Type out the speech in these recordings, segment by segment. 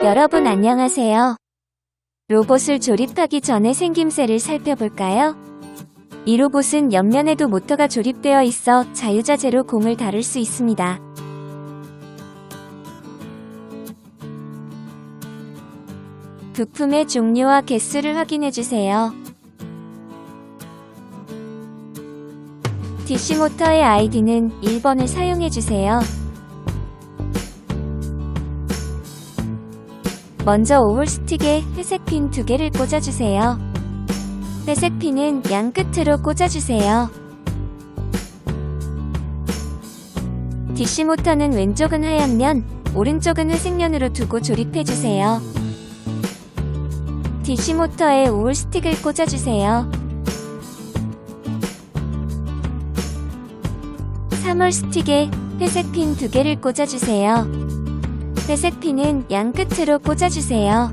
여러분 안녕하세요. 로봇을 조립하기 전에 생김새를 살펴볼까요? 이 로봇은 옆면에도 모터가 조립되어 있어 자유자재로 공을 다룰 수 있습니다. 부품의 종류와 개수를 확인해주세요. DC 모터의 아이디는 1번을 사용해주세요. 먼저 5홀 스틱에 회색 핀 2개를 꽂아주세요. 회색 핀은 양 끝으로 꽂아주세요. DC 모터는 왼쪽은 하얀 면, 오른쪽은 회색 면으로 두고 조립해주세요. DC 모터에 5홀 스틱을 꽂아주세요. 3홀 스틱에 회색 핀 2개를 꽂아주세요. 회색 핀은 양 끝으로 꽂아주세요.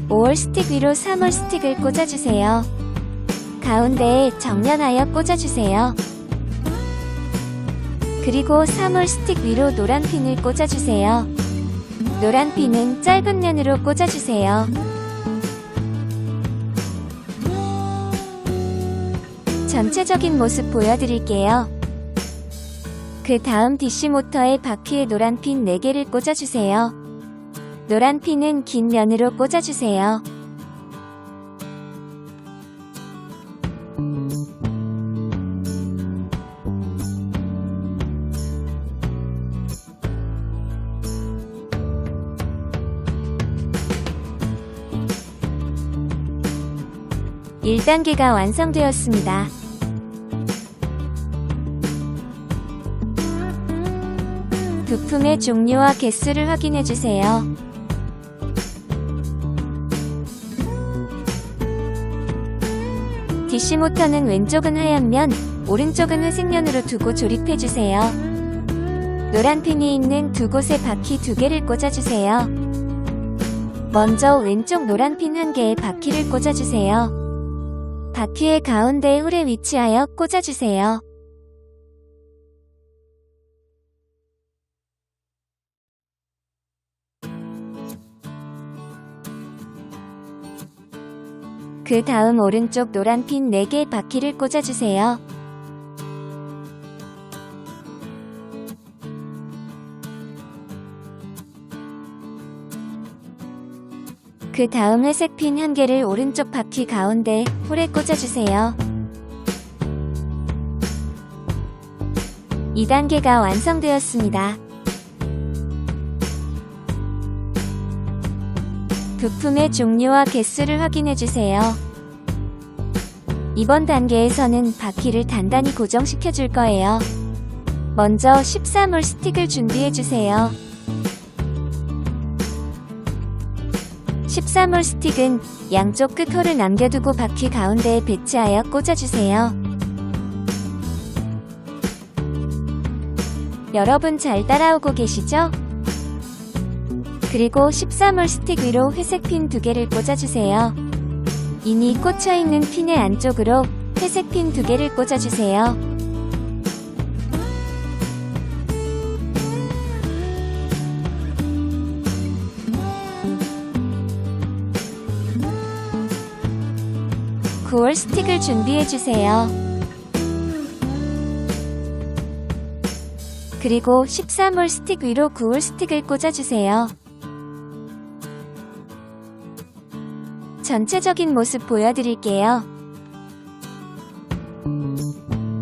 (5홀) 스틱 위로 3홀 스틱을 꽂아주세요. 가운데에 정면하여 꽂아주세요. 그리고 3홀 스틱 위로 노란 핀을 꽂아주세요. 노란 핀은 짧은 면으로 꽂아주세요. 전체적인 모습 보여드릴게요. 그 다음 DC 모터의 바퀴에 노란 핀 4개를 꽂아주세요. 노란 핀은 긴 면으로 꽂아주세요. (1단계가) 완성되었습니다. 부품의 종류와 개수를 확인해주세요. DC 모터는 왼쪽은 하얀 면, 오른쪽은 회색 면으로 두고 조립해주세요. 노란 핀이 있는 두 곳에 바퀴 2개를 꽂아주세요. 먼저 왼쪽 노란 핀 1개에 바퀴를 꽂아주세요. 바퀴의 가운데 홀에 위치하여 꽂아주세요. 그 다음 오른쪽 노란 핀 4개의 바퀴를 꽂아주세요. 그 다음 회색 핀 1개를 오른쪽 바퀴 가운데 홀에 꽂아주세요. 2단계가 완성되었습니다. 부품의 종류와 개수를 확인해주세요. 이번 단계에서는 바퀴를 단단히 고정시켜 줄 거예요. 먼저 13홀 스틱을 준비해주세요. 13홀 스틱은 양쪽 끝 홀을 남겨두고 바퀴 가운데에 배치하여 꽂아주세요. 여러분 잘 따라오고 계시죠? 그리고 13홀 스틱 위로 회색 핀 2개를 꽂아주세요. 이미 꽂혀있는 핀의 안쪽으로 회색 핀 2개를 꽂아주세요. (9홀) 스틱을 준비해주세요. 그리고 13홀 스틱 위로 9홀 스틱을 꽂아주세요. 전체적인 모습 보여드릴게요.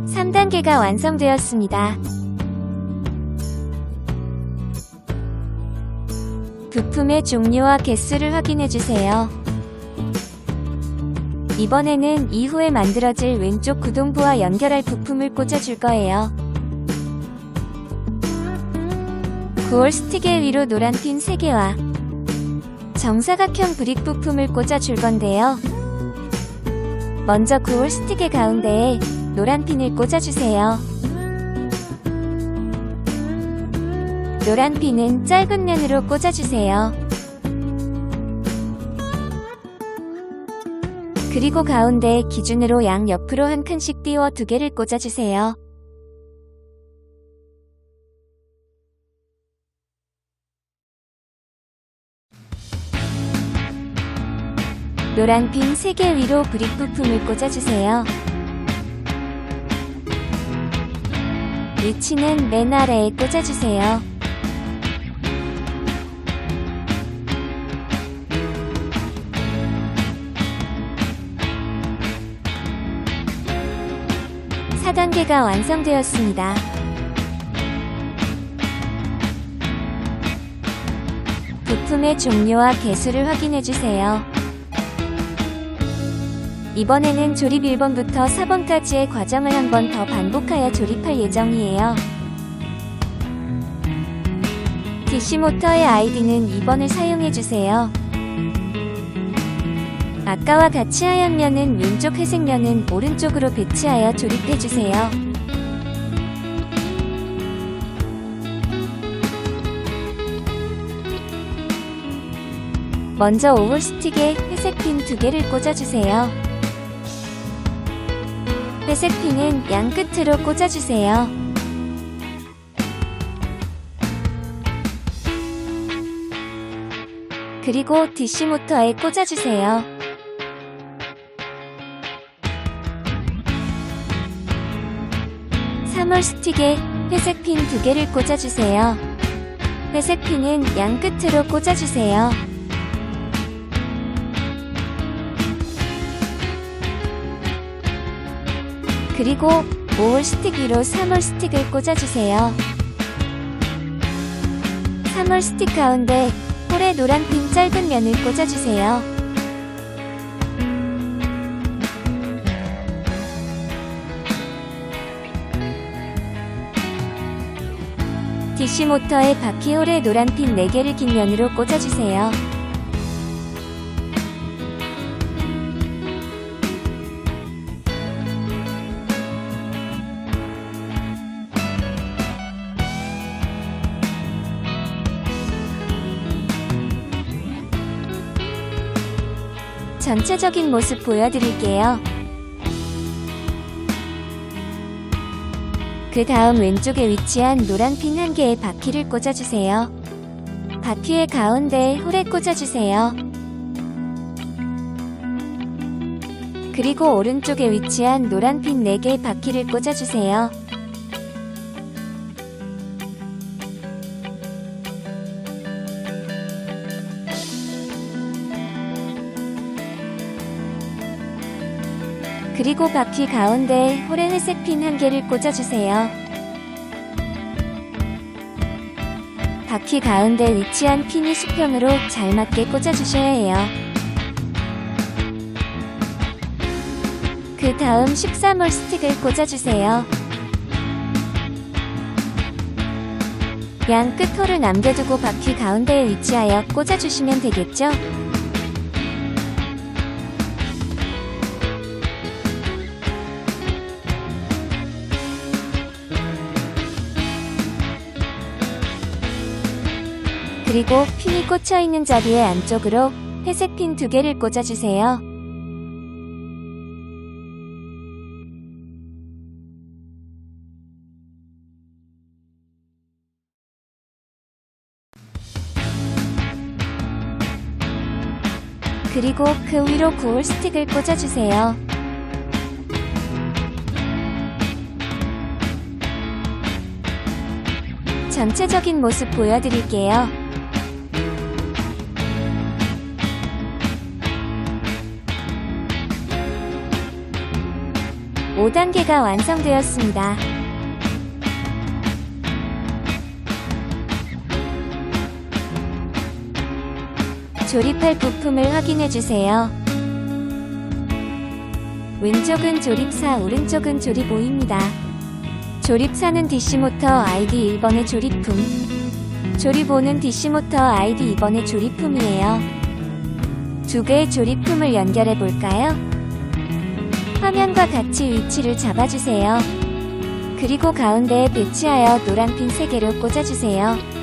3단계가 완성되었습니다. 부품의 종류와 개수를 확인해주세요. 이번에는 이후에 만들어질 왼쪽 구동부와 연결할 부품을 꽂아줄 거예요. 9홀 스틱의 위로 노란 핀 3개와 정사각형 브릭 부품을 꽂아줄 건데요. 먼저 9홀 스틱의 가운데에 노란 핀을 꽂아주세요. 노란 핀은 짧은 면으로 꽂아주세요. 그리고 가운데 기준으로 양 옆으로 한 칸씩 띄워 2개를 꽂아주세요. 노란 핀 3개 위로 브릭 부품을 꽂아주세요. 위치는 맨 아래에 꽂아주세요. (4단계가) 완성되었습니다. 부품의 종류와 개수를 확인해주세요. 이번에는 조립 1번부터 4번까지의 과정을 한 번 더 반복하여 조립할 예정이에요. DC모터의 아이디는 2번을 사용해주세요. 아까와 같이 하얀 면은 왼쪽, 회색 면은 오른쪽으로 배치하여 조립해주세요. 먼저 오월 스틱에 회색 핀 2개를 꽂아주세요. 회색 핀은 양 끝으로 꽂아주세요. 그리고 DC모터에 꽂아주세요. (3월) 스틱에 회색 핀 2개를 꽂아주세요. 회색 핀은 양 끝으로 꽂아주세요. 그리고 5월 스틱 위로 3월 스틱을 꽂아주세요. 3월 스틱 가운데 홀에 노란 핀 짧은 면을 꽂아주세요. DC모터의 바퀴 홀에 노란 핀 4개를 긴 면으로 꽂아주세요. 전체적인 모습 보여드릴게요. 그 다음 왼쪽에 위치한 노란 핀 1개의 바퀴를 꽂아주세요. 바퀴의 가운데 홀에 꽂아주세요. 그리고 오른쪽에 위치한 노란 핀 4개의 바퀴를 꽂아주세요. 그리고 바퀴 가운데 홀에 회색 핀 1개를 꽂아주세요. 바퀴 가운데 위치한 핀이 수평으로 잘 맞게 꽂아주셔야 해요. 그 다음 13월 스틱을 꽂아주세요. 양 끝 홀을 남겨두고 바퀴 가운데에 위치하여 꽂아주시면 되겠죠? 그리고 핀이 꽂혀있는 자리의 안쪽으로 회색 핀 2개를 꽂아주세요. 그리고 그 위로 9월 스틱을 꽂아주세요. 전체적인 모습 보여드릴게요. (5단계가) 완성되었습니다. 조립할 부품을 확인해주세요. 왼쪽은 조립4, 오른쪽은 조립5입니다. 조립4는 DC모터 아이디 1번의 조립품, 조립5는 DC모터 아이디 2번의 조립품이에요. 두 개의 조립품을 연결해 볼까요? 화면과 같이 위치를 잡아주세요. 그리고 가운데에 배치하여 노란 핀 3개로 꽂아주세요.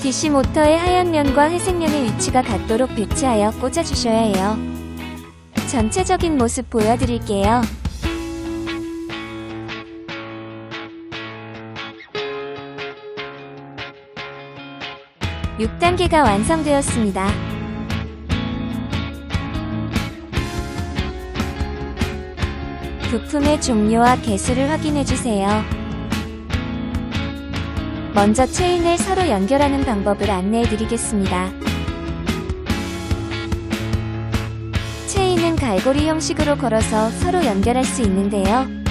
DC모터의 하얀 면과 회색 면의 위치가 같도록 배치하여 꽂아주셔야 해요. 전체적인 모습 보여드릴게요. 6단계가 완성되었습니다. 부품의 종류와 개수를 확인해주세요. 먼저 체인을 서로 연결하는 방법을 안내해드리겠습니다. 체인은 갈고리 형식으로 걸어서 서로 연결할 수 있는데요.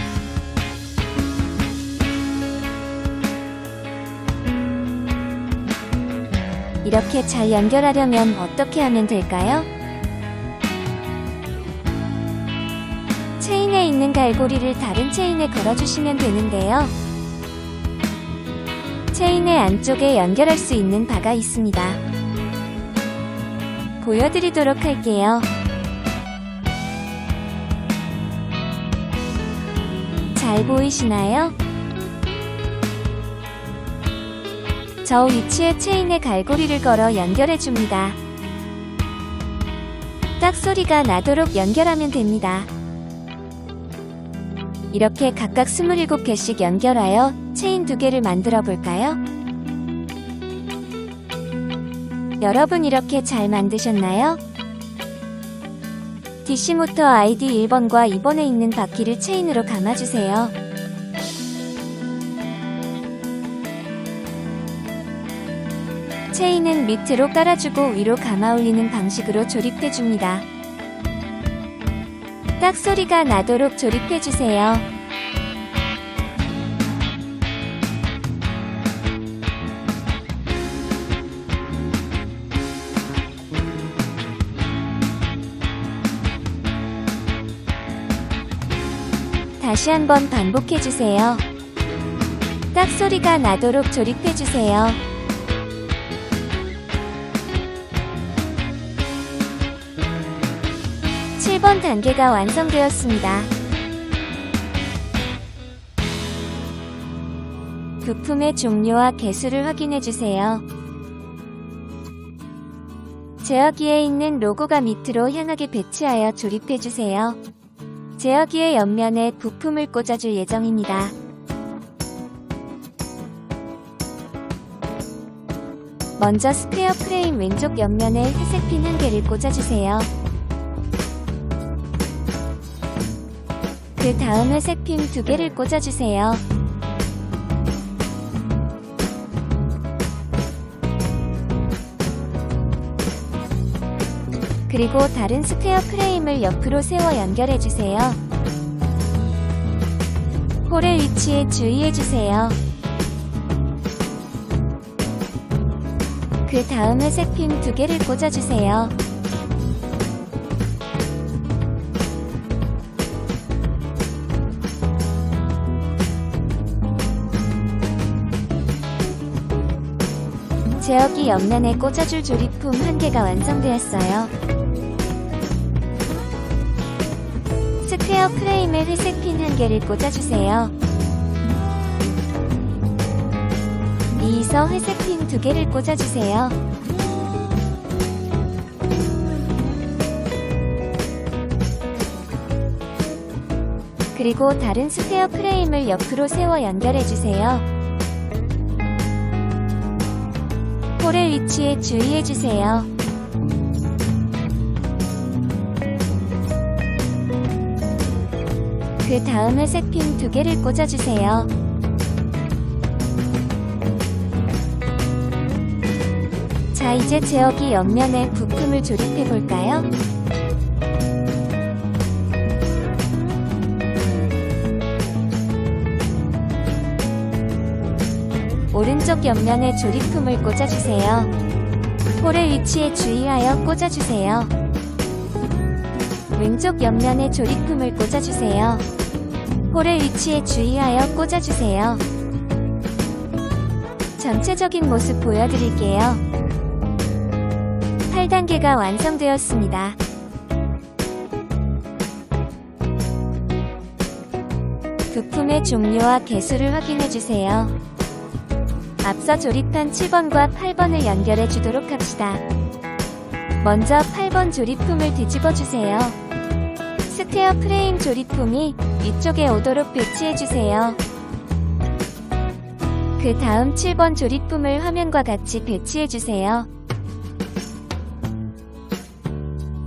이렇게 잘 연결하려면 어떻게 하면 될까요? 체인에 있는 갈고리를 다른 체인에 걸어주시면 되는데요. 체인의 안쪽에 연결할 수 있는 바가 있습니다. 보여드리도록 할게요. 잘 보이시나요? 저 위치에 체인에 갈고리를 걸어 연결해줍니다. 딱 소리가 나도록 연결하면 됩니다. 이렇게 각각 27개씩 연결하여 체인 2개를 만들어 볼까요? 여러분 이렇게 잘 만드셨나요? DC모터 ID 1번과 2번에 있는 바퀴를 체인으로 감아주세요. 체인은 밑으로 깔아주고 위로 감아 올리는 방식으로 조립해줍니다. 딱 소리가 나도록 조립해주세요. 다시 한번 반복해주세요. 딱 소리가 나도록 조립해주세요. 7번 단계가 완성되었습니다. 부품의 종류와 개수를 확인해주세요. 제어기에 있는 로고가 밑으로 향하게 배치하여 조립해주세요. 제어기의 옆면에 부품을 꽂아줄 예정입니다. 먼저 스퀘어 프레임 왼쪽 옆면에 회색 핀 1개를 꽂아주세요. 그 다음 회색 핀 2개를 꽂아주세요. 그리고 다른 스퀘어 프레임을 옆으로 세워 연결해주세요. 홀의 위치에 주의해주세요. 그 다음 회색 핀 2개를 꽂아주세요. 제어기 옆면에 꽂아줄 조립품 1개가 완성되었어요. 스퀘어 프레임에 회색 핀 1개를 꽂아주세요. 이어서 회색 핀 2개를 꽂아주세요. 그리고 다른 스퀘어 프레임을 옆으로 세워 연결해주세요. 홀의 위치에 주의해주세요. 그 다음 회색 핀 2개를 꽂아주세요. 자, 이제 제어기 옆면에 부품을 조립해볼까요? 오른쪽 옆면에 조립품을 꽂아주세요. 홀의 위치에 주의하여 꽂아주세요. 왼쪽 옆면에 조립품을 꽂아주세요. 홀의 위치에 주의하여 꽂아주세요. 전체적인 모습 보여드릴게요. 8단계가 완성되었습니다. 부품의 종류와 개수를 확인해주세요. 앞서 조립한 7번과 8번을 연결해 주도록 합시다. 먼저 8번 조립품을 뒤집어주세요. 스퀘어 프레임 조립품이 위쪽에 오도록 배치해주세요. 그 다음 7번 조립품을 화면과 같이 배치해주세요.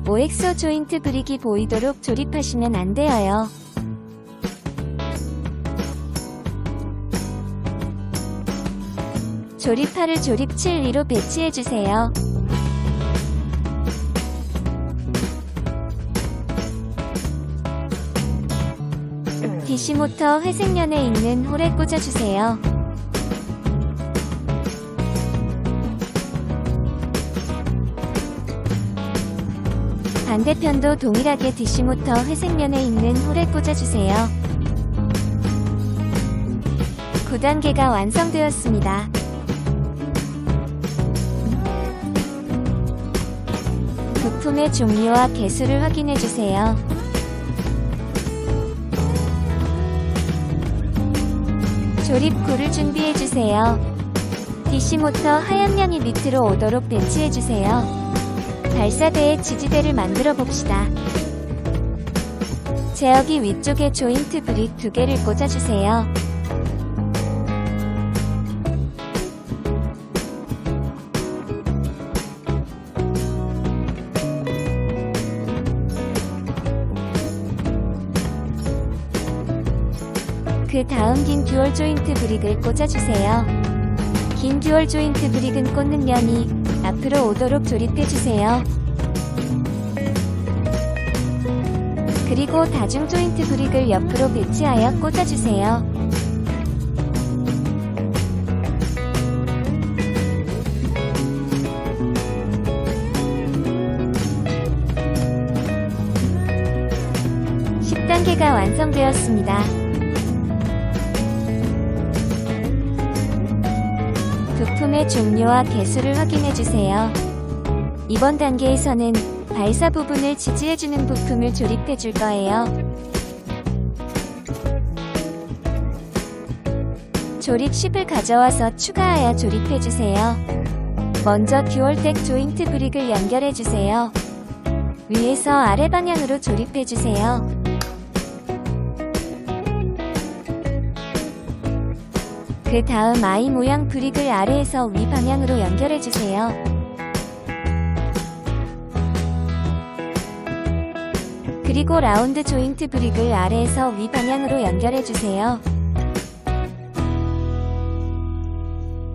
OXO 조인트 브릭이 보이도록 조립하시면 안 되어요. 조립팔을 조립 7위로 배치해주세요. DC 모터 회색면에 있는 홀에 꽂아주세요. 반대편도 동일하게 DC 모터 회색면에 있는 홀에 꽂아주세요. 9단계가 완성되었습니다. 부품의 종류와 개수를 확인해주세요. 조립구를 준비해주세요. DC 모터 하얀 면이 밑으로 오도록 배치해주세요. 발사대에 지지대를 만들어 봅시다. 제어기 위쪽에 조인트 브릭 2개를 꽂아주세요. 그 다음 긴 듀얼 조인트 브릭을 꽂아주세요. 긴 듀얼 조인트 브릭은 꽂는 면이 앞으로 오도록 조립해주세요. 그리고 다중 조인트 브릭을 옆으로 배치하여 꽂아주세요. (10단계가) 완성되었습니다. 부품의 종류와 개수를 확인해주세요. 이번 단계에서는 발사 부분을 지지해주는 부품을 조립해줄 거예요. 조립10을 가져와서 추가하여 조립해주세요. 먼저 듀얼덱 조인트 브릭을 연결해주세요. 위에서 아래 방향으로 조립해주세요. 그 다음 I 모양 브릭을 아래에서 위 방향으로 연결해주세요. 그리고 라운드 조인트 브릭을 아래에서 위 방향으로 연결해주세요.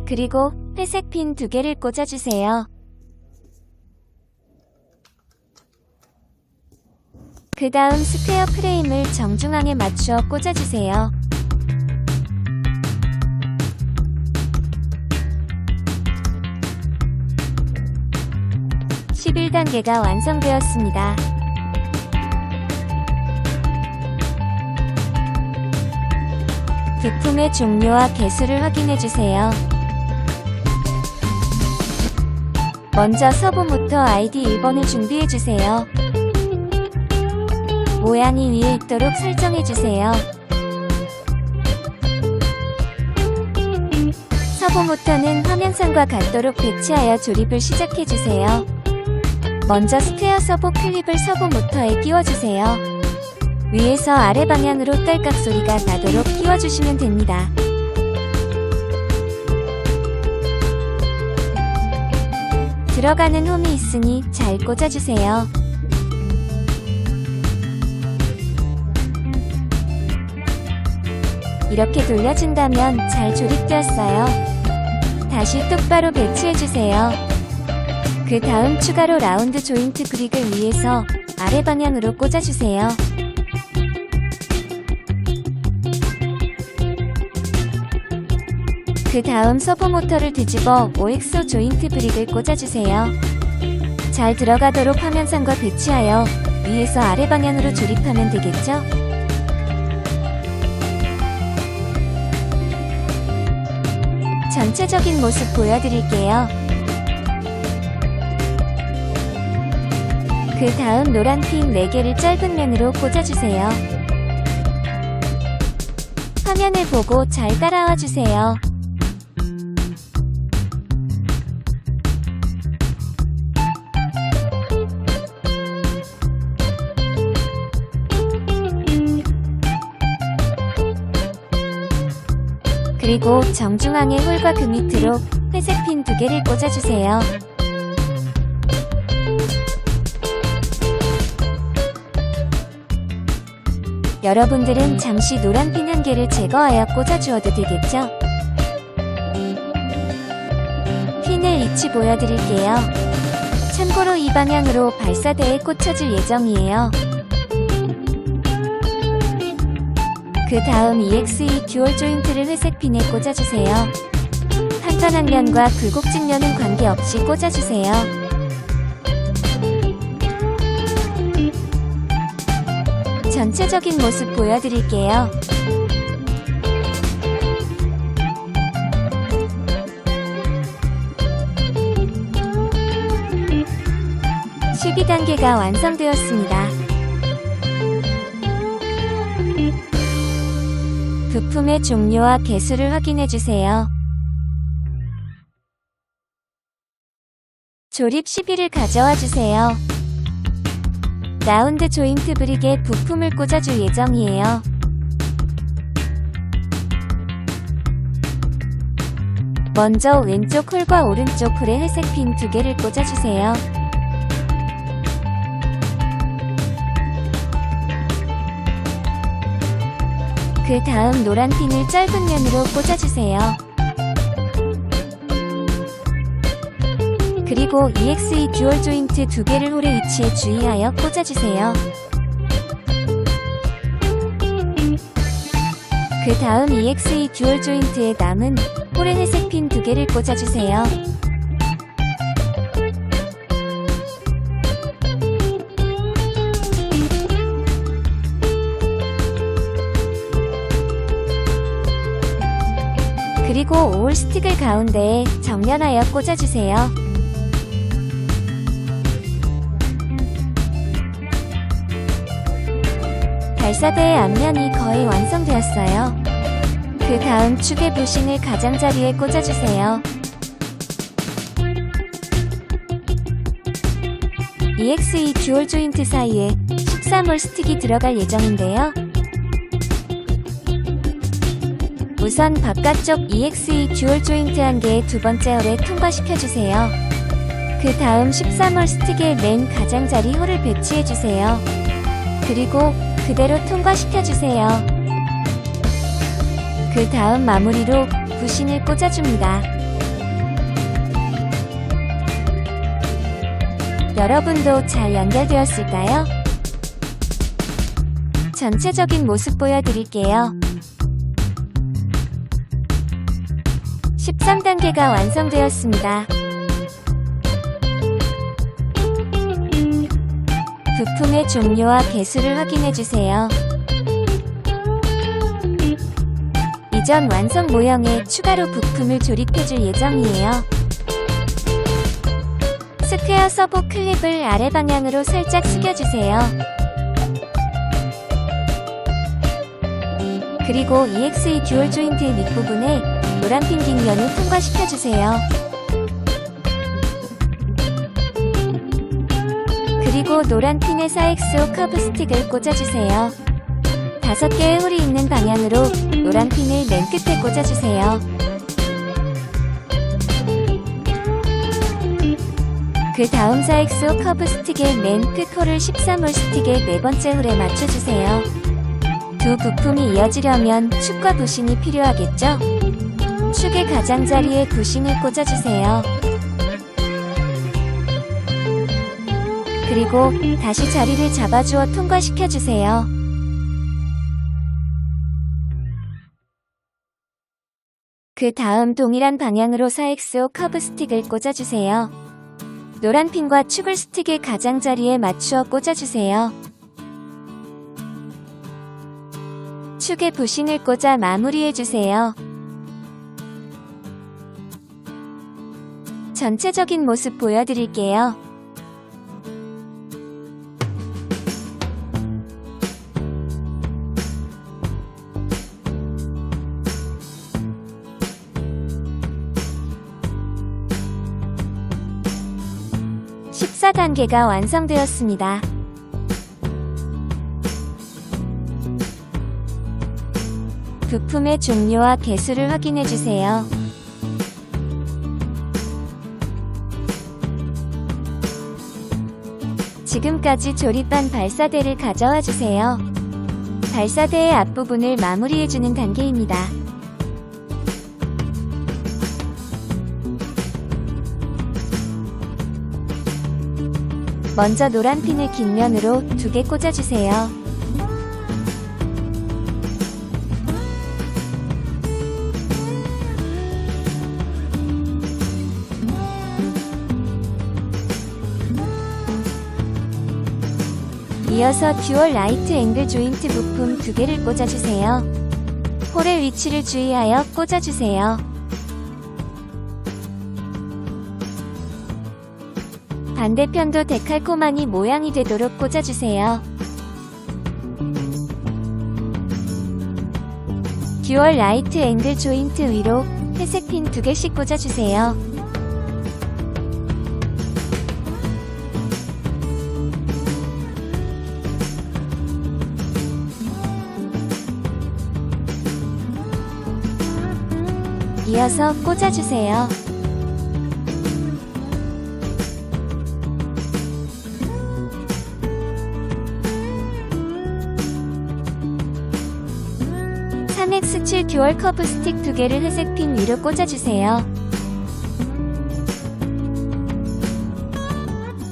그리고 회색 핀 2개를 꽂아주세요. 그 다음 스퀘어 프레임을 정중앙에 맞추어 꽂아주세요. 11단계가 완성되었습니다. 부품의 종류와 개수를 확인해주세요. 먼저 서브 모터 ID 1번을 준비해주세요. 모양이 위에 있도록 설정해주세요. 서브 모터는 화면상과 같도록 배치하여 조립을 시작해주세요. 먼저 스퀘어 서브 클립을 서브 모터에 끼워주세요. 위에서 아래 방향으로 딸깍 소리가 나도록 끼워주시면 됩니다. 들어가는 홈이 있으니 잘 꽂아주세요. 이렇게 돌려준다면 잘 조립되었어요. 다시 똑바로 배치해주세요. 그 다음 추가로 라운드 조인트 브릭을 위에서 아래 방향으로 꽂아주세요. 그 다음 서브 모터를 뒤집어 OXO 조인트 브릭을 꽂아주세요. 잘 들어가도록 화면상과 배치하여 위에서 아래 방향으로 조립하면 되겠죠? 전체적인 모습 보여드릴게요. 그 다음 노란 핀 4개를 짧은 면으로 꽂아주세요. 화면을 보고 잘 따라와 주세요. 그 그리고 정중앙에 홀과 그 밑으로 회색 핀 2개를 꽂아주세요. 여러분들은 잠시 노란 핀 1개를 제거하여 꽂아주어도 되겠죠? 핀을 위치 보여드릴게요. 참고로 이 방향으로 발사대에 꽂혀질 예정이에요. 그 다음 EXE 듀얼 조인트를 회색 핀에 꽂아주세요. 판전한 면과 굴곡진 면은 관계없이 꽂아주세요. 전체적인 모습 보여드릴게요. 수비 단계가 완성되었습니다. 부품의 종류와 개수를 확인해주세요. 조립 시비를 가져와 주세요. 라운드 조인트 브릭에 부품을 꽂아줄 예정이에요. 먼저 왼쪽 홀과 오른쪽 홀에 회색 핀 2개를 꽂아주세요. 그 다음 노란 핀을 짧은 면으로 꽂아주세요. 그리고 EXE 듀얼 조인트 2개를 홀의 위치에 주의하여 꽂아주세요. 그 다음 EXE 듀얼 조인트에 남은 홀의 회색 핀 2개를 꽂아주세요. 그리고 5홀 스틱을 가운데에 정면하여 꽂아주세요. 발사대의 앞면이 거의 완성되었어요. 그 다음 축의 부싱을 가장자리에 꽂아주세요. EXE 듀얼 조인트 사이에 13홀 스틱이 들어갈 예정인데요. 우선 바깥쪽 EXE 듀얼 조인트 1개의 2번째 홀에 통과시켜주세요. 그 다음 13홀 스틱의 맨 가장자리 홀을 배치해주세요. 그리고 그대로 통과시켜주세요. 그 다음 마무리로 부싱을 꽂아줍니다. 여러분도 잘 연결되었을까요? 전체적인 모습 보여드릴게요. 13단계가 완성되었습니다. 부품의 종류와 개수를 확인해주세요. 이전 완성 모형에 추가로 부품을 조립해줄 예정이에요. 스퀘어 서보 클립을 아래 방향으로 살짝 숙여주세요. 그리고 EXE 듀얼 조인트 밑부분에 노란 핀 긴 면을 통과시켜주세요. 그리고 노란 핀에 4XO 커브 스틱을 꽂아주세요. 5개의 홀이 있는 방향으로 노란 핀을 맨 끝에 꽂아주세요. 그 다음 4XO 커브 스틱의 맨 끝 홀을 13홀 스틱의 4번째 홀에 맞춰주세요. 두 부품이 이어지려면 축과 부싱이 필요하겠죠? 축의 가장자리에 부싱을 꽂아주세요. 그리고 다시 자리를 잡아주어 통과시켜주세요. 그 다음 동일한 방향으로 4XO 커브 스틱을 꽂아주세요. 노란 핀과 축을 스틱의 가장자리에 맞추어 꽂아주세요. 축에 부싱을 꽂아 마무리해주세요. 전체적인 모습 보여드릴게요. (14단계가) 완성되었습니다. 부품의 종류와 개수를 확인해 주세요. 지금까지 조립한 발사대를 가져와 주세요. 발사대의 앞부분을 마무리해주는 단계입니다. 먼저 노란 핀을 깃면으로 2개 꽂아주세요. 이어서 듀얼 라이트 앵글 조인트 부품 2개를 꽂아주세요. 홀의 위치를 주의하여 꽂아주세요. 반대편도 데칼코마니 모양이 되도록 꽂아주세요. 듀얼 라이트 앵글 조인트 위로 회색 핀 2개씩 꽂아주세요. 이어서 꽂아주세요. X7 듀얼 커브 스틱 2개를 회색 핀 위로 꽂아주세요.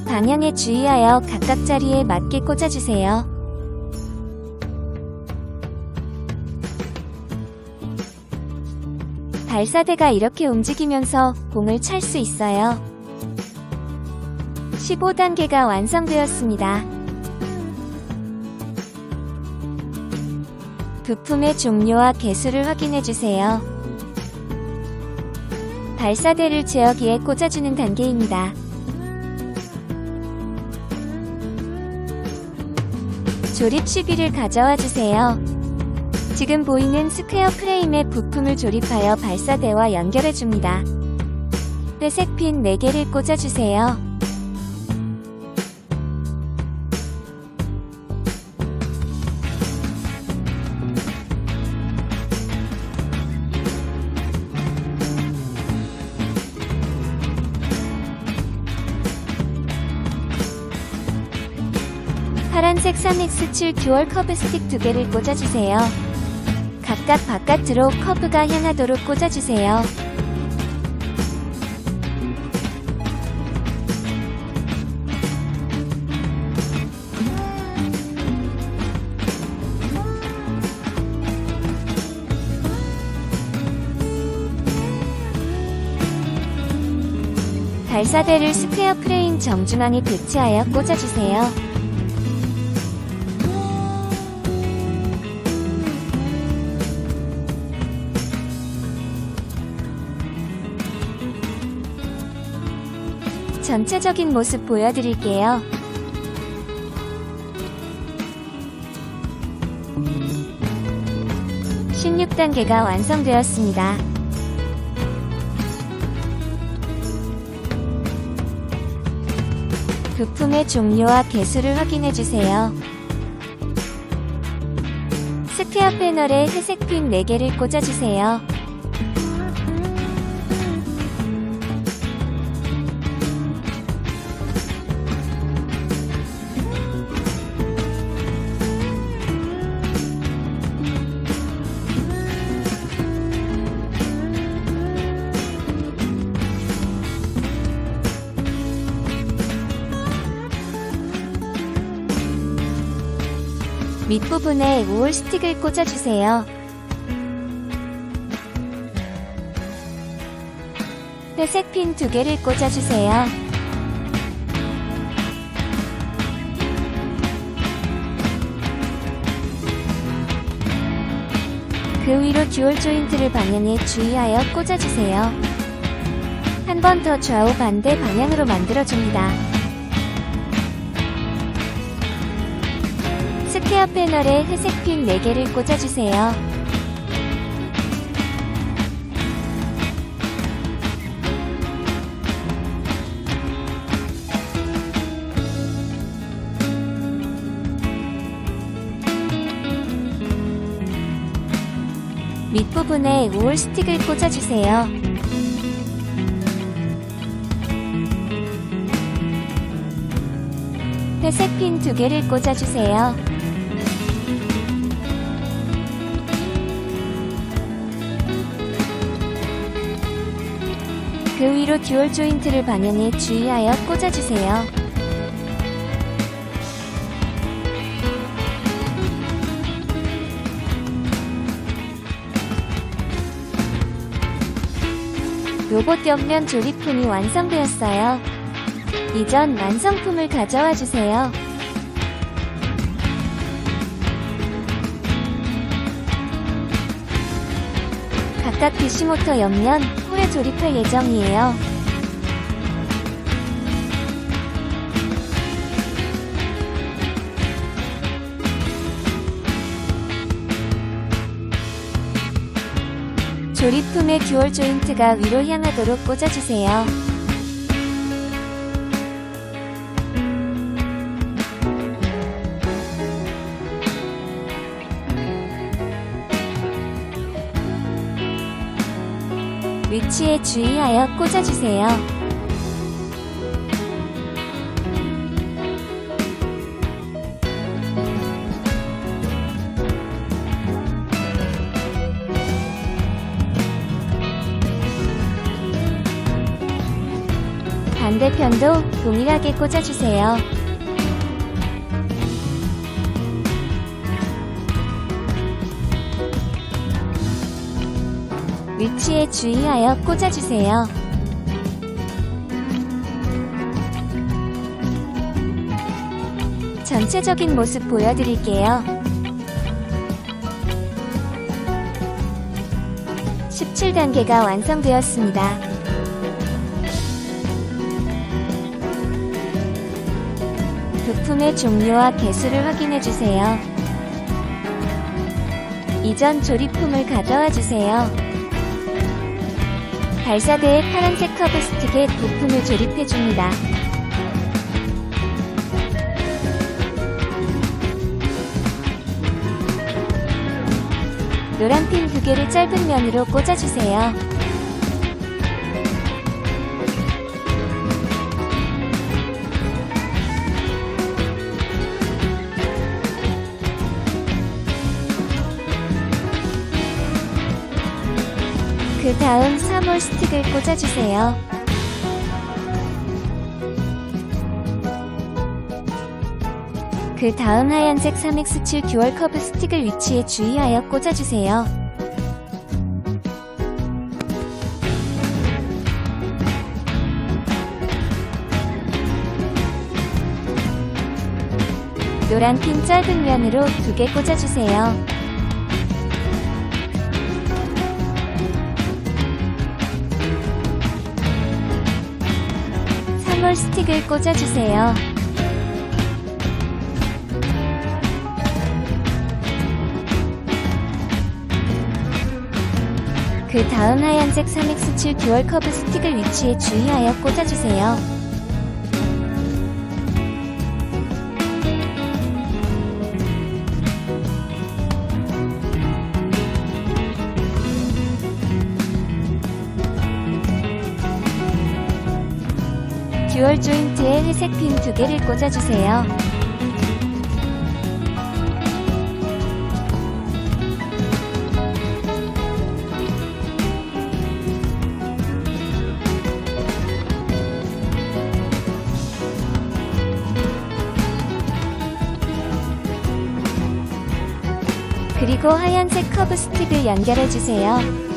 방향에 주의하여 각각 자리에 맞게 꽂아주세요. 발사대가 이렇게 움직이면서 공을 찰 수 있어요. 15단계가 완성되었습니다. 부품의 종류와 개수를 확인해주세요. 발사대를 제어기에 꽂아주는 단계입니다. 조립 시비를 가져와 주세요. 지금 보이는 스퀘어 프레임에 부품을 조립하여 발사대와 연결해줍니다. 회색 핀 4개를 꽂아주세요. 파란색 3X7 듀얼 커브 스틱 2개를 꽂아주세요. 각각 바깥으로 커브가 향하도록 꽂아주세요. 발사대를 스퀘어 프레임 정중앙에 배치하여 꽂아주세요. 전체적인 모습 보여드릴게요. (16단계가) 완성되었습니다. 부품의 종류와 개수를 확인해주세요. 스퀘어 패널에 회색 핀 4개를 꽂아주세요. 밑부분에 우홀 스틱을 꽂아주세요. 회색 핀 2개를 꽂아주세요. 그 위로 듀얼 조인트를 방향에 주의하여 꽂아주세요. 한 번 더 좌우 반대 방향으로 만들어줍니다. 스퀘어 패널에 회색 핀 4개를 꽂아주세요. 밑부분에 우올 스틱을 꽂아주세요. 회색 핀 2개를 꽂아주세요. 그 위로 듀얼 조인트를 방향에 주의하여 꽂아주세요. 로봇 옆면 조립품이 완성되었어요. 이전 완성품을 가져와 주세요. 각각 DC 모터 옆면 후에 조립할 예정이에요. 조립품의 듀얼 조인트가 위로 향하도록 꽂아주세요. 위치에 주의하여 꽂아주세요. 반대편도 동일하게 꽂아주세요. 위치에 주의하여 꽂아주세요. 전체적인 모습 보여드릴게요. 17단계가 완성되었습니다. 부품의 종류와 개수를 확인해주세요. 이전 조립품을 가져와 주세요. 발사대의 파란색 커브 스틱에 부품을 조립해줍니다. 노란 핀 2개를 짧은 면으로 꽂아주세요. 그 다음 3홀 스틱을 꽂아주세요. 그 다음 하얀색 3X7 듀얼 커브 스틱을 위치에 주의하여 꽂아주세요. 노란 핀 짧은 면으로 2개 꽂아주세요. 스틱을 꽂아주세요. 그 다음 하얀색 3X7 듀얼 커브 스틱을 위치에 주의하여 꽂아주세요. 듀얼 조인트에 회색 핀 2개를 꽂아주세요. 그리고 하얀색 커브 스틱을 연결해주세요.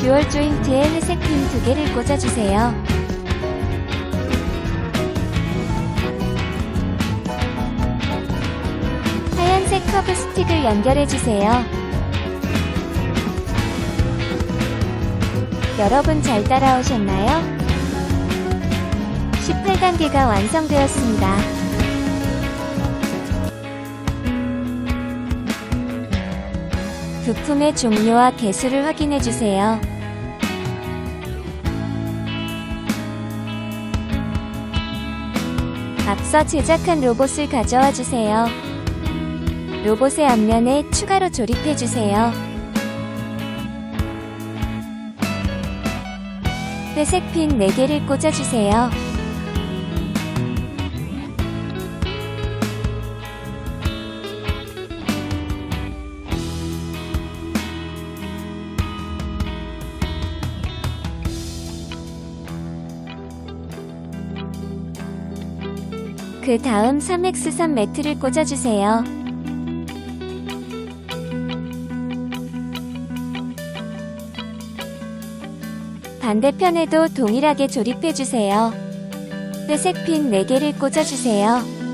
듀얼 조인트에 회색 핀 2개를 꽂아주세요. 하얀색 커브 스틱을 연결해주세요. 여러분 잘 따라오셨나요? 18단계가 완성되었습니다. 부품의 종류와 개수를 확인해주세요. 앞서 제작한 로봇을 가져와 주세요. 로봇의 앞면에 추가로 조립해 주세요. 회색 핀 4개를 꽂아 주세요. 그 다음 3x3 매트를 꽂아주세요. 반대편에도 동일하게 조립해주세요. 회색 핀 4개를 꽂아주세요.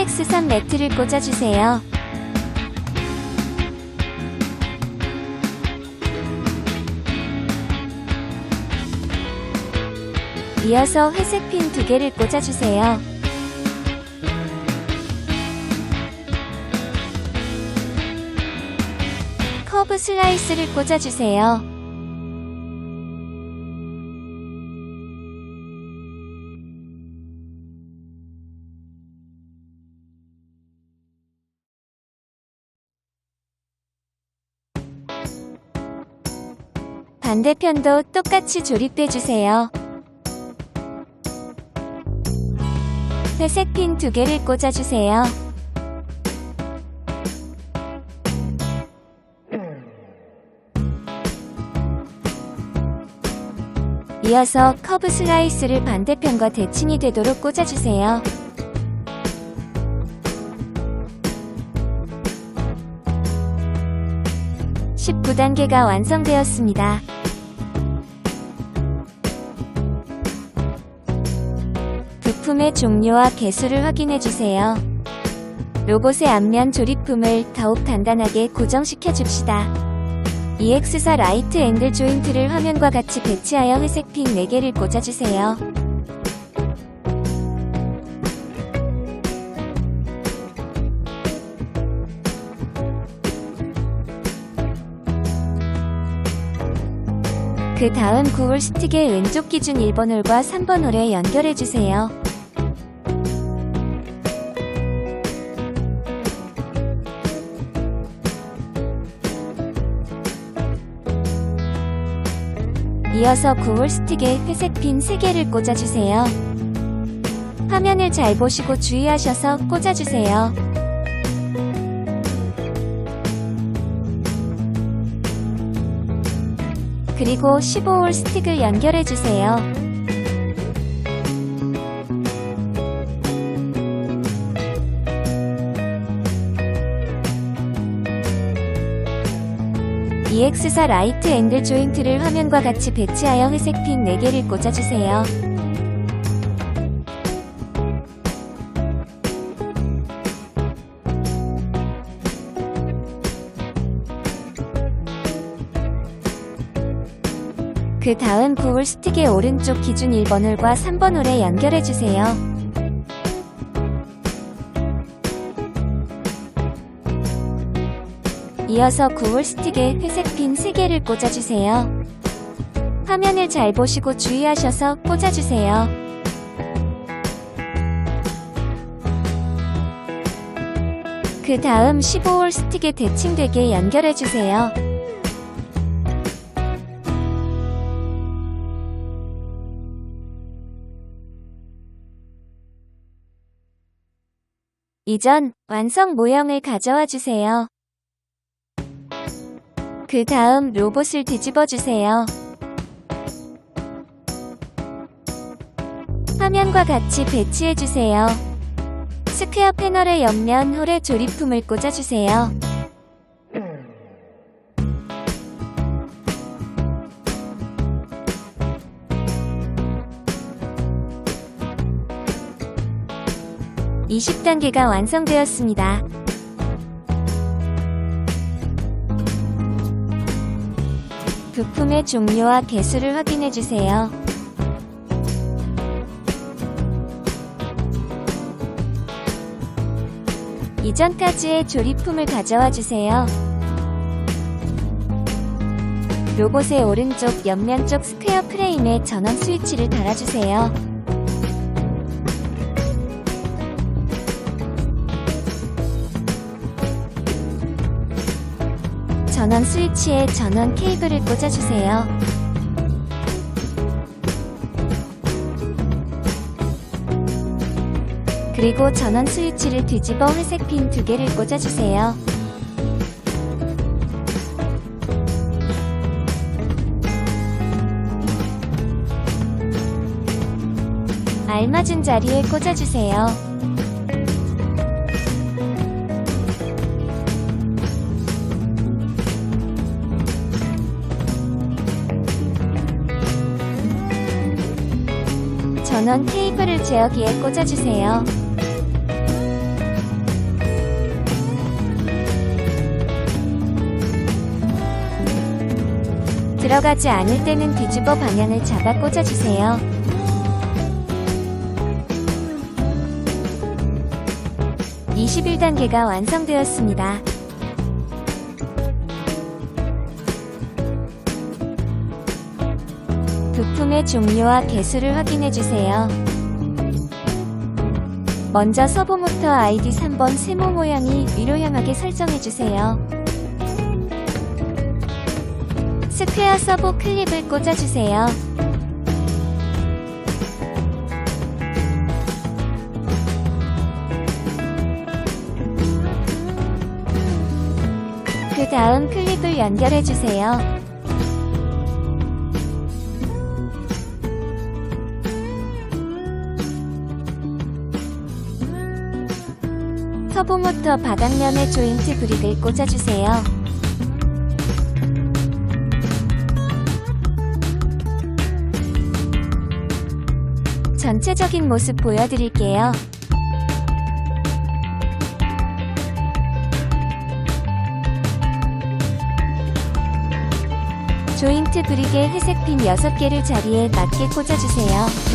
x3 매트를 꽂아주세요. 이어서 회색 핀 2개를 꽂아주세요. 커브 슬라이스를 꽂아주세요. 반대편도 똑같이 조립해주세요. 회색 핀 2개를 꽂아주세요. 이어서 커브 슬라이스를 반대편과 대칭이 되도록 꽂아주세요. (19단계가) 완성되었습니다. 부품의 종류와 개수를 확인해주세요. 로봇의 앞면 조립품을 더욱 단단하게 고정시켜 줍시다. EX4 라이트 앵글 조인트를 화면과 같이 배치하여 회색 핀 4개를 꽂아주세요. 그 다음 9홀 스틱의 왼쪽 기준 1번 홀과 3번 홀에 연결해주세요. 이어서 9홀 스틱에 회색 핀 3개를 꽂아주세요. 화면을 잘 보시고 주의하셔서 꽂아주세요. 그리고 15홀 스틱을 연결해주세요. EX4 라이트 앵글 조인트를 화면과 같이 배치하여 회색 핀 4개를 꽂아주세요. 그 다음 9홀 스틱의 오른쪽 기준 1번 홀과 3번 홀에 연결해주세요. 이어서 9홀 스틱에 회색 핀 3개를 꽂아주세요. 화면을 잘 보시고 주의하셔서 꽂아주세요. 그 다음 15홀 스틱에 대칭되게 연결해주세요. 이전 완성 모형을 가져와 주세요. 그 다음 로봇을 뒤집어 주세요. 화면과 같이 배치해 주세요. 스퀘어 패널의 옆면 홀에 조립품을 꽂아 주세요. (20단계가) 완성되었습니다. 부품의 종류와 개수를 확인해 주세요. 이전까지의 조립품을 가져와 주세요. 로봇의 오른쪽 옆면 쪽 스퀘어 프레임에 전원 스위치를 달아주세요. 전원 스위치에 전원 케이블을 꽂아주세요. 그리고 전원 스위치를 뒤집어 회색 핀 2개를 꽂아주세요. 알맞은 자리에 꽂아주세요. 전원 케이블을 제어기에 꽂아주세요. 들어가지 않을 때는 뒤집어 방향을 잡아 꽂아주세요. (21) 단계가 완성되었습니다. 부품의 종류와 개수를 확인해주세요. 먼저 서브모터 ID 3번 세모 모양이 위로 향하게 설정해주세요. 스퀘어 서브 클립을 꽂아주세요. 그 다음 클립을 연결해주세요. 서브모터 바닥면에 조인트 브릭을 꽂아주세요. 전체적인 모습 보여드릴게요. 조인트 브릭에 회색 핀 6개를 자리에 맞게 꽂아주세요.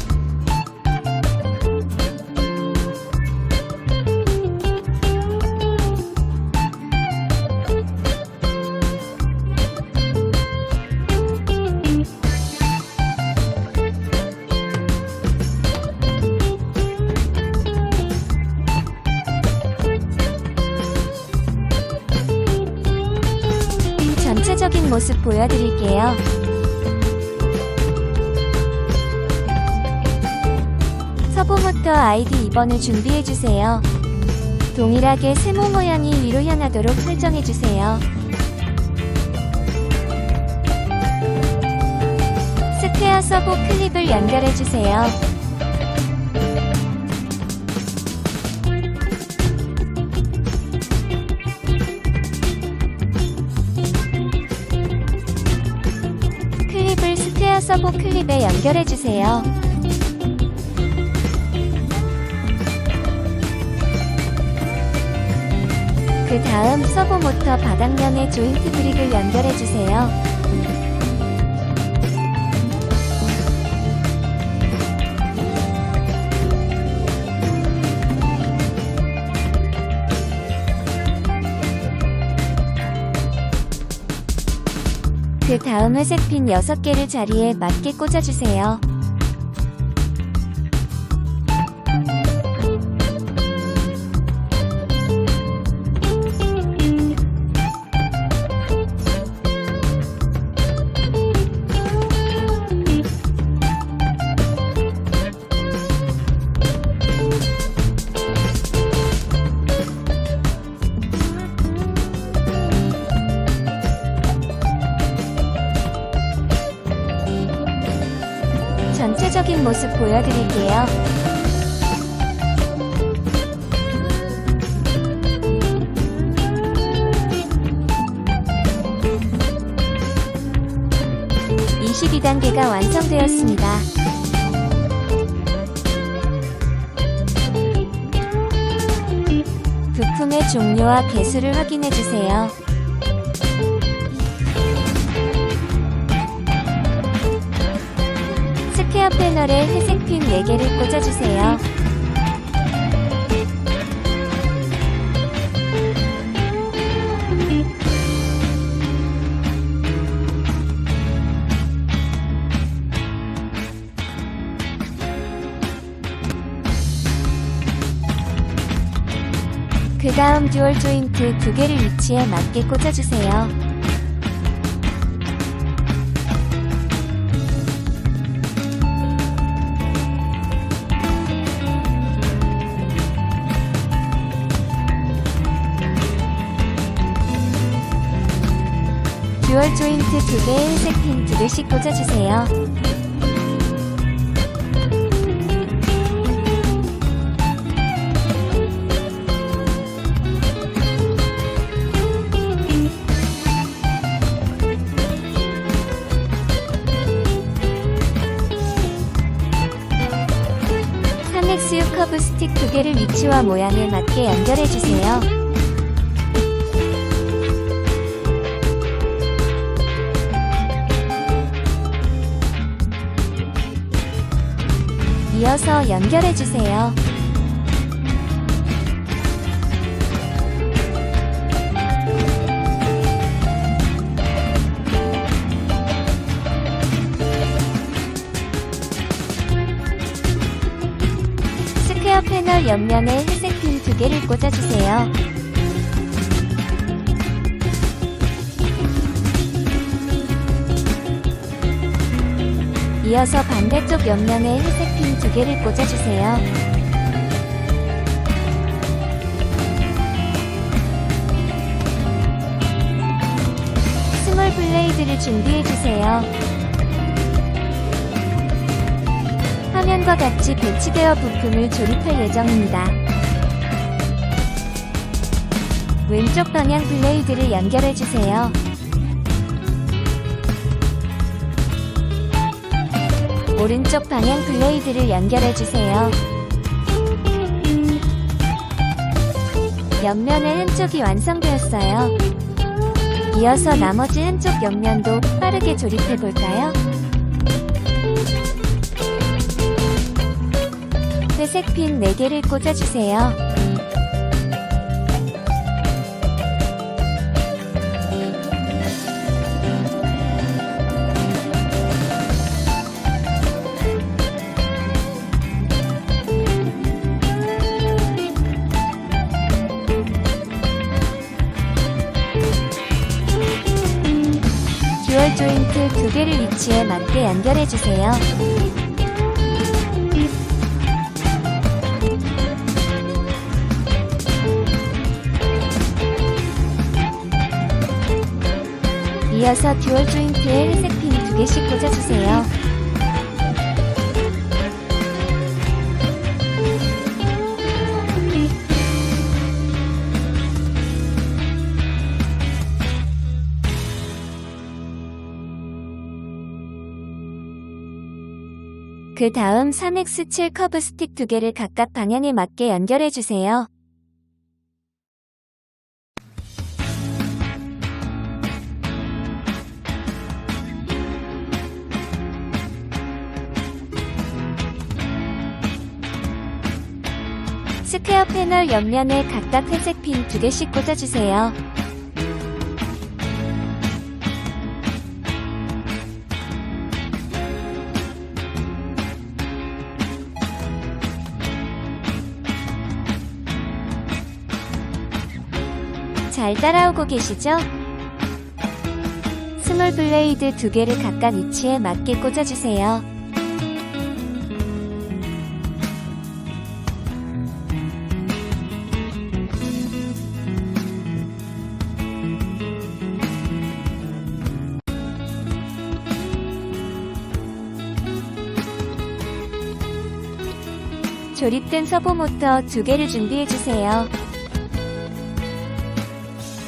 전체적인 모습 보여드릴게요. 서브모터 ID 2번을 준비해주세요. 동일하게 세모 모양이 위로 향하도록 설정해주세요. 스퀘어 서브 클립을 연결해주세요. 스퀘어 서브 클립에 연결해주세요. 그 다음 서브모터 바닥면에 조인트 브릭을 연결해주세요. 그 다음 회색 핀 6개를 자리에 맞게 꽂아주세요. 전체적인 모습 보여드릴게요. (22) 단계가 완성되었습니다. 부품의 종류와 개수를 확인해주세요. 스퀘어 패널에 회색 핀 4개를 꽂아주세요. 그 다음 듀얼 조인트 2개를 위치에 맞게 꽂아주세요. 듀얼 조인트 2개에 회색 핀 2개씩 꽂아주세요. XU 커브 스틱 2개를 위치와 모양에 맞게 연결해주세요. 이어서 연결해주세요. 스퀘어 패널 옆면에 회색 핀 2개를 꽂아주세요. 이어서 반대쪽 옆면에 회색 핀 2개를 꽂아주세요. 스몰 블레이드를 준비해주세요. 화면과 같이 배치되어 부품을 조립할 예정입니다. 왼쪽 방향 블레이드를 연결해주세요. 오른쪽 방향 블레이드를 연결해주세요. 옆면의 한쪽이 완성되었어요. 이어서 나머지 한쪽 옆면도 빠르게 조립해볼까요? 회색 핀 4개를 꽂아주세요. 듀얼 조인트 2개를 위치에 맞게 연결해주세요. 이어서 듀얼 조인트에 회색 핀 2개씩 꽂아주세요. 그 다음 3X7 커브 스틱 2개를 각각 방향에 맞게 연결해주세요. 스퀘어 패널 옆면에 각각 회색 핀 2개씩 꽂아주세요. 잘 따라오고 계시죠? 스몰 블레이드 2개를 각각 위치에 맞게 꽂아주세요. 조립된 서보모터 2개를 준비해주세요.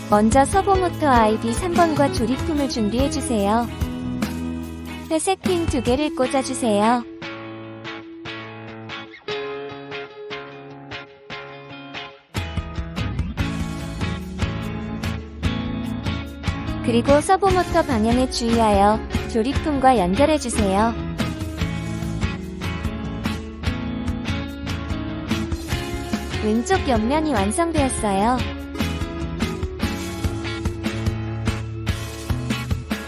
먼저 서보모터 ID 3번과 조립품을 준비해주세요. 회색 핀 2개를 꽂아주세요. 그리고 서보모터 방향에 주의하여 조립품과 연결해주세요. 왼쪽 옆면이 완성되었어요.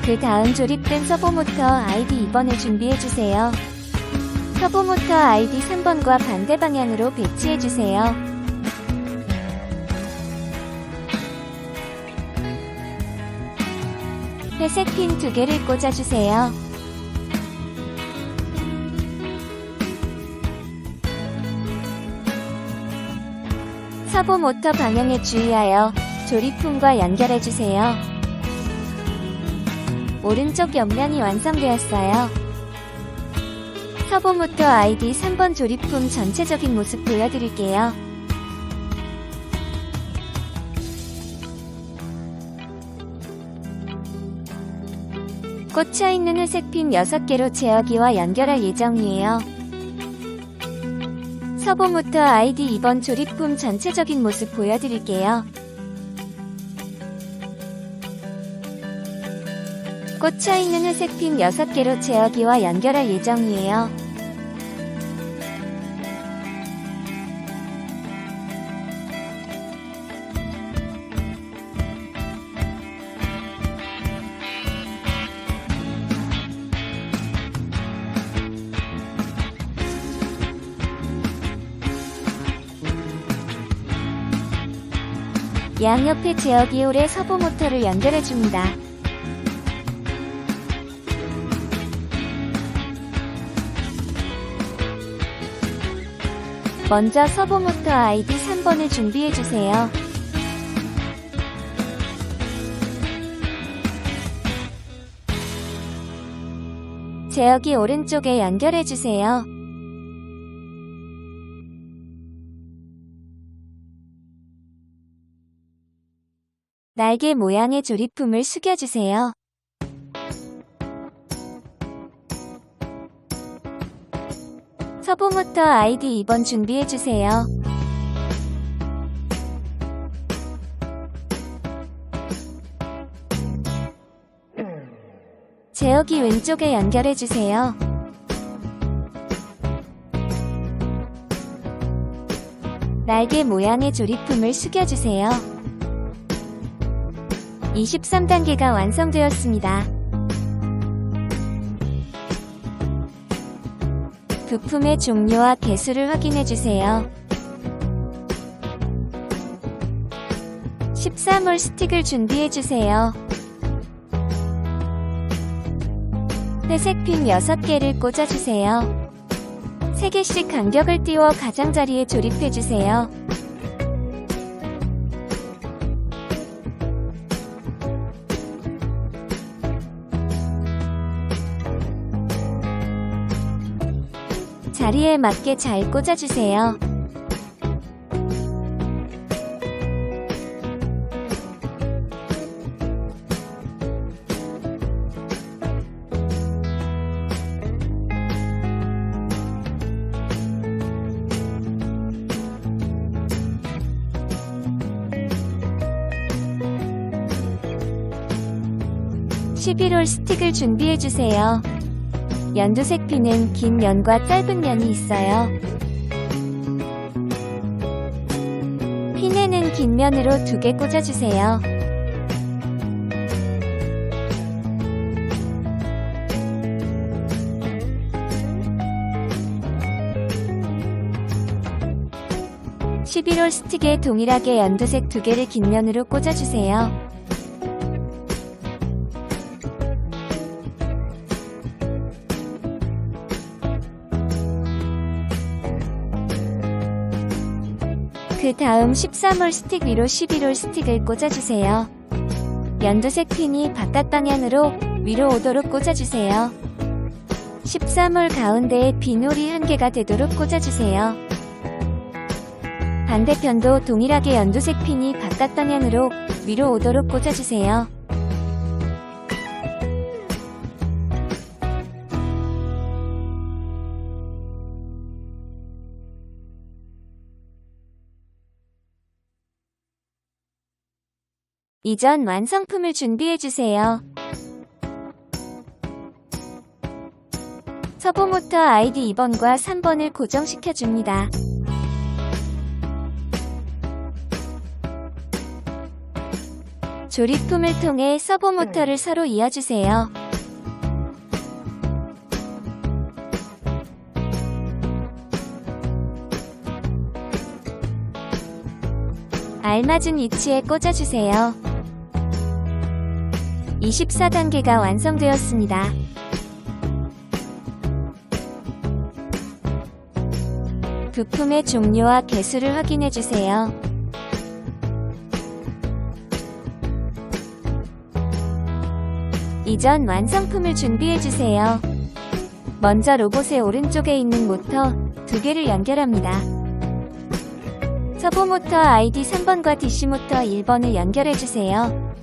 그 다음 조립된 서보모터 ID 2번을 준비해주세요. 서보모터 ID 3번과 반대 방향으로 배치해주세요. 회색 핀 2개를 꽂아주세요. 서보모터 방향에 주의하여 조립품과 연결해주세요. 오른쪽 옆면이 완성되었어요. 서보모터 ID 3번 조립품 전체적인 모습 보여드릴게요. 꽂혀있는 회색 핀 6개로 제어기와 연결할 예정이에요. 서보모터 ID 2번 조립품 전체적인 모습 보여드릴게요. 꽂혀있는 회색 핀 6개로 제어기와 연결할 예정이에요. 양옆에 제어기 홀에 서보모터를 연결해줍니다. 먼저 서보모터 ID 3번을 준비해주세요. 제어기 오른쪽에 연결해주세요. 날개 모양의 조립품을 숙여주세요. 서보모터 ID 2번 준비해주세요. 제어기 왼쪽에 연결해주세요. 날개 모양의 조립품을 숙여주세요. 23단계가 완성되었습니다. 부품의 종류와 개수를 확인해주세요. 13홀 스틱을 준비해주세요. 회색 핀 6개를 꽂아주세요. 3개씩 간격을 띄워 가장자리에 조립해주세요. 자리에 맞게 잘 꽂아주세요. (11홀) 스틱을 준비해주세요. 연두색 핀은 긴 면과 짧은 면이 있어요. 핀에는 긴 면으로 2개 꽂아주세요. (11홀) 스틱에 동일하게 연두색 2개를 긴 면으로 꽂아주세요. 그 다음 13홀 스틱 위로 11홀 스틱을 꽂아주세요. 연두색 핀이 바깥 방향으로 위로 오도록 꽂아주세요. 13홀 가운데에 빈 홀이 1개가 되도록 꽂아주세요. 반대편도 동일하게 연두색 핀이 바깥 방향으로 위로 오도록 꽂아주세요. 이전 완성품을 준비해주세요. 서보모터 ID 2번과 3번을 고정시켜줍니다. 조립품을 통해 서버 모터를 서로 이어주세요. 알맞은 위치에 꽂아주세요. 24단계가 완성되었습니다. 부품의 종류와 개수를 확인해주세요. 이전 완성품을 준비해주세요. 먼저 로봇의 오른쪽에 있는 모터 2개를 연결합니다. 서버 모터 ID 3번과 DC 모터 1번을 연결해주세요.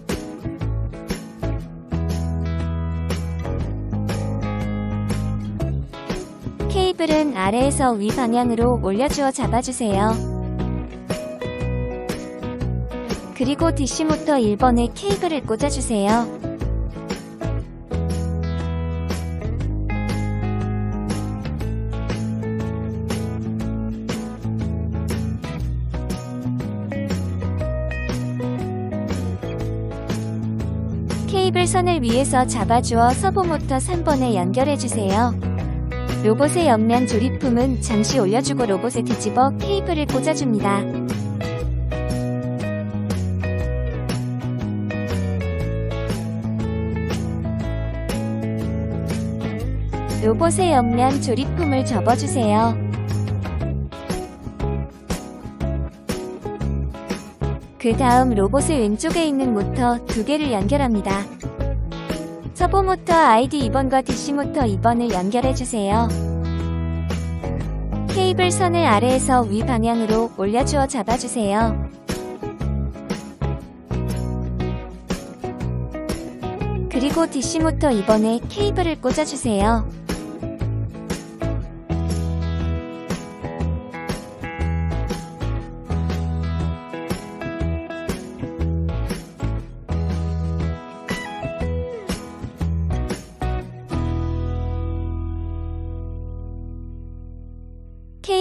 케이블은 아래에서 위 방향으로 올려주어 잡아주세요. 그리고 DC 모터 1번에 케이블을 꽂아주세요. 케이블 선을 위에서 잡아주어 서버 모터 3번에 연결해주세요. 로봇의 옆면 조립품은 잠시 올려주고 로봇에 뒤집어 케이블을 꽂아줍니다. 로봇의 옆면 조립품을 접어주세요. 그 다음 로봇의 왼쪽에 있는 모터 2개를 연결합니다. 서버 모터 ID 2번과 DC 모터 2번을 연결해주세요. 케이블 선을 아래에서 위 방향으로 올려주어 잡아주세요. 그리고 DC 모터 2번에 케이블을 꽂아주세요.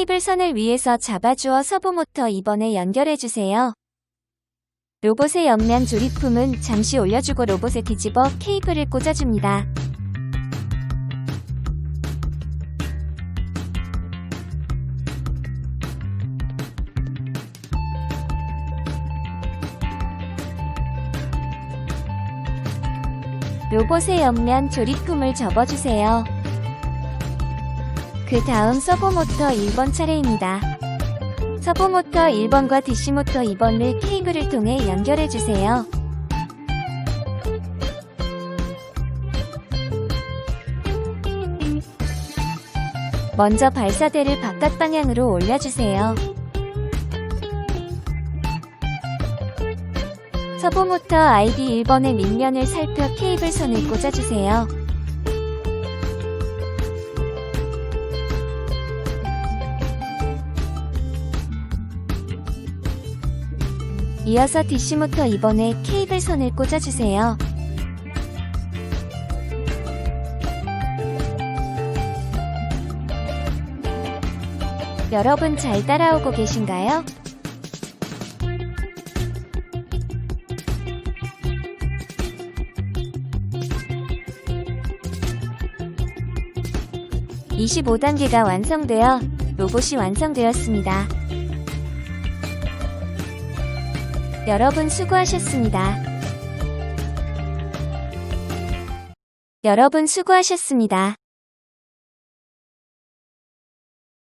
케이블 선을 위에서 잡아주어 서버 모터 2번에 연결해주세요. 로봇의 옆면 조립품은 잠시 올려주고 로봇에 뒤집어 케이블을 꽂아줍니다. 로봇의 옆면 조립품을 접어주세요. 그 다음 서버 모터 1번 차례입니다. 서버 모터 1번과 DC 모터 2번을 케이블을 통해 연결해주세요. 먼저 발사대를 바깥 방향으로 올려주세요. 서버 모터 ID 1번의 밑면을 살펴 케이블 선을 꽂아주세요. 이어서 DC 모터 2번에 케이블 선을 꽂아주세요. 여러분 잘 따라오고 계신가요? (25단계가) 완성되어 로봇이 완성되었습니다. 여러분 수고하셨습니다. 여러분 수고하셨습니다.